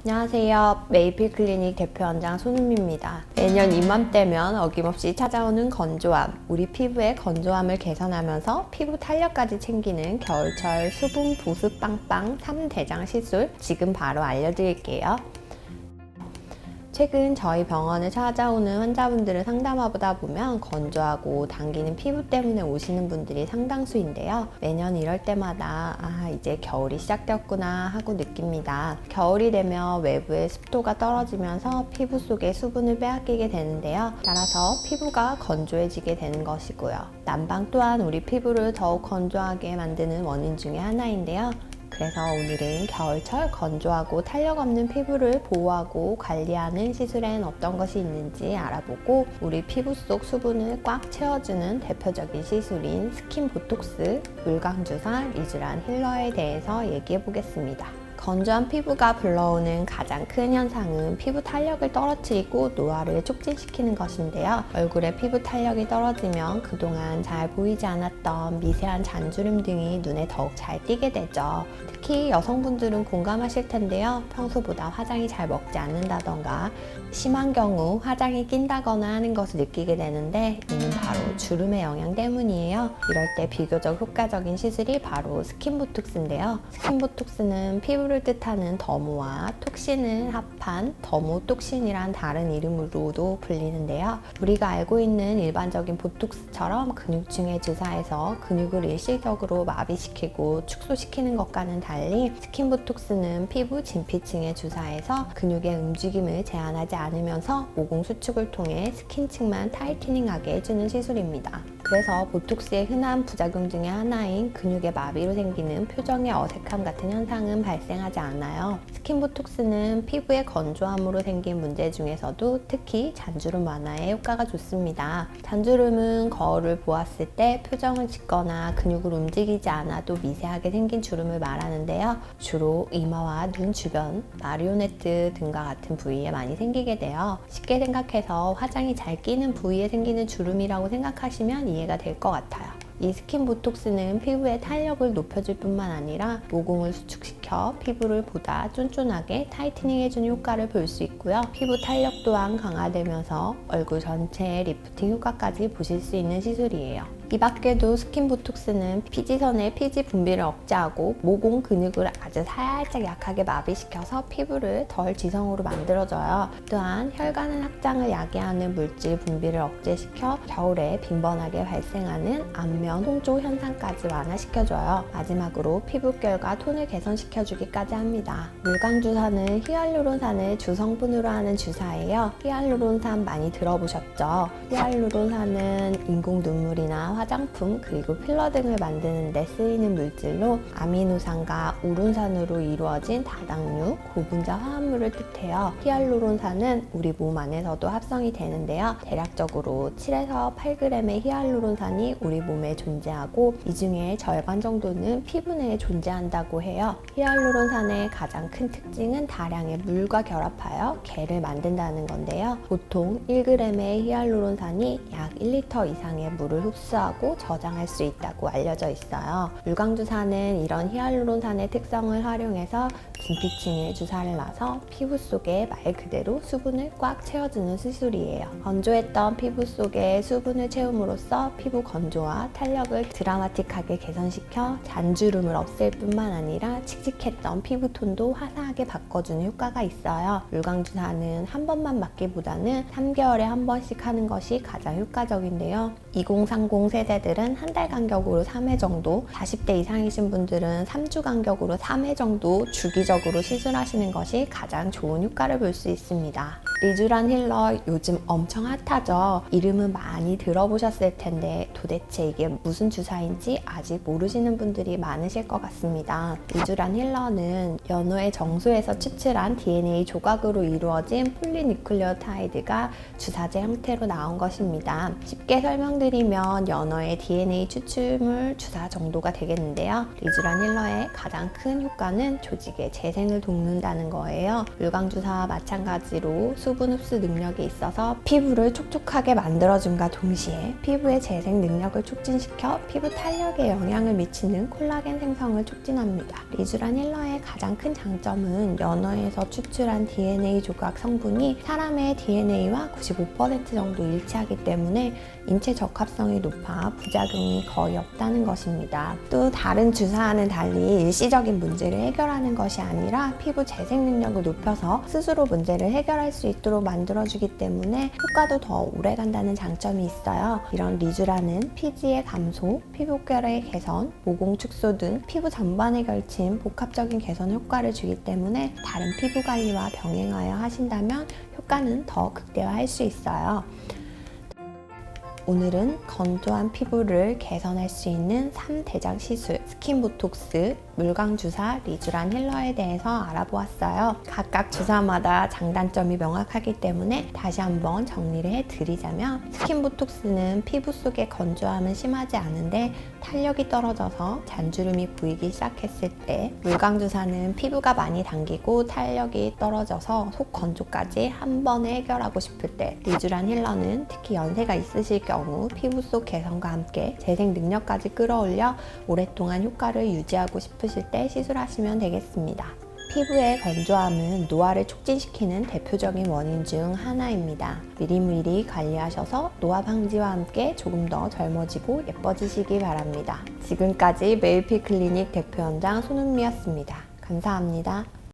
안녕하세요. 메이필 클리닉 대표원장 손은미입니다. 매년 이맘때면 어김없이 찾아오는 건조함, 우리 피부의 건조함을 개선하면서 피부 탄력까지 챙기는 겨울철 수분 보습 빵빵 3대장 시술 지금 바로 알려드릴게요. 최근 저희 병원을 찾아오는 환자분들을 상담하다 보면 건조하고 당기는 피부 때문에 오시는 분들이 상당수인데요. 매년 이럴 때마다 이제 겨울이 시작되었구나 하고 느낍니다. 겨울이 되면 외부의 습도가 떨어지면서 피부 속에 수분을 빼앗기게 되는데요. 따라서 피부가 건조해지게 되는 것이고요. 난방 또한 우리 피부를 더욱 건조하게 만드는 원인 중에 하나인데요. 그래서 오늘은 겨울철 건조하고 탄력 없는 피부를 보호하고 관리하는 시술엔 어떤 것이 있는지 알아보고 우리 피부 속 수분을 꽉 채워주는 대표적인 시술인 스킨 보톡스, 물광주사, 리쥬란 힐러에 대해서 얘기해 보겠습니다. 건조한 피부가 불러오는 가장 큰 현상은 피부 탄력을 떨어뜨리고 노화를 촉진시키는 것인데요. 얼굴에 피부 탄력이 떨어지면 그동안 잘 보이지 않았던 미세한 잔주름 등이 눈에 더욱 잘 띄게 되죠. 특히 여성분들은 공감하실 텐데요. 평소보다 화장이 잘 먹지 않는다던가 심한 경우 화장이 낀다거나 하는 것을 느끼게 되는데 이는 바로 주름의 영향 때문이에요. 이럴 때 비교적 효과적인 시술이 바로 스킨보톡스인데요. 스킨보톡스는 피부를 뜻하는 더모와 톡신을 합한 더모톡신이란 다른 이름으로도 불리는데요. 우리가 알고 있는 일반적인 보톡스처럼 근육층에 주사해서 근육을 일시적으로 마비시키고 축소시키는 것과는 달리 스킨보톡스는 피부 진피층에 주사해서 근육의 움직임을 제한하지 않으면서 모공 수축을 통해 스킨층만 타이트닝하게 해주는 시술입니다. 그래서 보톡스의 흔한 부작용 중에 하나인 근육의 마비로 생기는 표정의 어색함 같은 현상은 발생하지 않아요. 스킨보톡스는 피부의 건조함으로 생긴 문제 중에서도 특히 잔주름 완화에 효과가 좋습니다. 잔주름은 거울을 보았을 때 표정을 짓거나 근육을 움직이지 않아도 미세하게 생긴 주름을 말하는데요. 주로 이마와 눈 주변, 마리오네트 등과 같은 부위에 많이 생기게 돼요. 쉽게 생각해서 화장이 잘 끼는 부위에 생기는 주름이라고 생각하시면 이해가 될 것 같아요. 이 스킨 보톡스는 피부의 탄력을 높여줄 뿐만 아니라 모공을 수축시켜 피부를 보다 쫀쫀하게 타이트닝 해주는 효과를 볼 수 있고요. 피부 탄력 또한 강화되면서 얼굴 전체의 리프팅 효과까지 보실 수 있는 시술이에요. 이 밖에도 스킨 보톡스는 피지선의 피지 분비를 억제하고 모공 근육을 아주 살짝 약하게 마비시켜서 피부를 덜 지성으로 만들어줘요. 또한 혈관의 확장을 야기하는 물질 분비를 억제시켜 겨울에 빈번하게 발생하는 안면 홍조 현상까지 완화시켜줘요. 마지막으로 피부결과 톤을 개선시켜주기까지 합니다. 물광주사는 히알루론산을 주성분으로 하는 주사예요. 히알루론산 많이 들어보셨죠? 히알루론산은 인공 눈물이나 화장품 그리고 필러 등을 만드는 데 쓰이는 물질로 아미노산과 우룬산으로 이루어진 다당류, 고분자 화합물을 뜻해요. 히알루론산은 우리 몸 안에서도 합성이 되는데요. 대략적으로 7에서 8g의 히알루론산이 우리 몸에 존재하고 이 중에 절반 정도는 피부 내에 존재한다고 해요. 히알루론산의 가장 큰 특징은 다량의 물과 결합하여 겔을 만든다는 건데요. 보통 1g의 히알루론산이 약 1리터 이상의 물을 흡수하고 저장할 수 있다고 알려져 있어요. 물광주사는 이런 히알루론산의 특성을 활용해서 진피층에 주사를 놔서 피부 속에 말 그대로 수분을 꽉 채워주는 시술이에요. 건조했던 피부 속에 수분을 채움으로써 피부 건조와 탄력을 드라마틱하게 개선시켜 잔주름을 없앨 뿐만 아니라 칙칙했던 피부톤도 화사하게 바꿔주는 효과가 있어요. 물광주사는 한 번만 맞기보다는 3개월에 한 번씩 하는 것이 가장 효과적인데요. 2030 세대들은 한 달 간격으로 3회 정도, 40대 이상이신 분들은 3주 간격으로 3회 정도 주기적으로 시술하시는 것이 가장 좋은 효과를 볼 수 있습니다. 리쥬란 힐러 요즘 엄청 핫하죠? 이름은 많이 들어보셨을 텐데 도대체 이게 무슨 주사인지 아직 모르시는 분들이 많으실 것 같습니다. 리쥬란 힐러는 연어의 정수에서 추출한 DNA 조각으로 이루어진 폴리뉴클레오타이드가 주사제 형태로 나온 것입니다. 쉽게 설명드리면 연어의 DNA 추출물 주사 정도가 되겠는데요. 리쥬란 힐러의 가장 큰 효과는 조직의 재생을 돕는다는 거예요. 물광주사와 마찬가지로 수분 흡수 능력이 있어서 피부를 촉촉하게 만들어줌과 동시에 피부의 재생 능력을 촉진시켜 피부 탄력에 영향을 미치는 콜라겐 생성을 촉진합니다. 리쥬란 힐러의 가장 큰 장점은 연어에서 추출한 DNA 조각 성분이 사람의 DNA와 95% 정도 일치하기 때문에 인체 적합성이 높아 부작용이 거의 없다는 것입니다. 또 다른 주사와는 달리 일시적인 문제를 해결하는 것이 아니라 피부 재생 능력을 높여서 스스로 문제를 해결할 수 있도록 만들어주기 때문에 효과도 더 오래 간다는 장점이 있어요. 이런 리쥬란은 피지의 감소, 피부결의 개선, 모공 축소 등 피부 전반에 걸친 복합적인 개선 효과를 주기 때문에 다른 피부 관리와 병행하여 하신다면 효과는 더 극대화할 수 있어요. 오늘은 건조한 피부를 개선할 수 있는 3대장 시술, 스킨보톡스, 물광주사, 리쥬란 힐러에 대해서 알아보았어요. 각각 주사마다 장단점이 명확하기 때문에 다시 한번 정리를 해드리자면, 스킨보톡스는 피부 속의 건조함은 심하지 않은데 탄력이 떨어져서 잔주름이 보이기 시작했을 때, 물광주사는 피부가 많이 당기고 탄력이 떨어져서 속 건조까지 한 번에 해결하고 싶을 때, 리쥬란 힐러는 특히 연세가 있으실 경우 피부 속 개선과 함께 재생 능력까지 끌어올려 오랫동안 효과를 유지하고 싶으실 때 시술하시면 되겠습니다. 피부의 건조함은 노화를 촉진시키는 대표적인 원인 중 하나입니다. 미리미리 관리하셔서 노화 방지와 함께 조금 더 젊어지고 예뻐지시기 바랍니다. 지금까지 메이피 클리닉 대표원장 손은미였습니다. 감사합니다.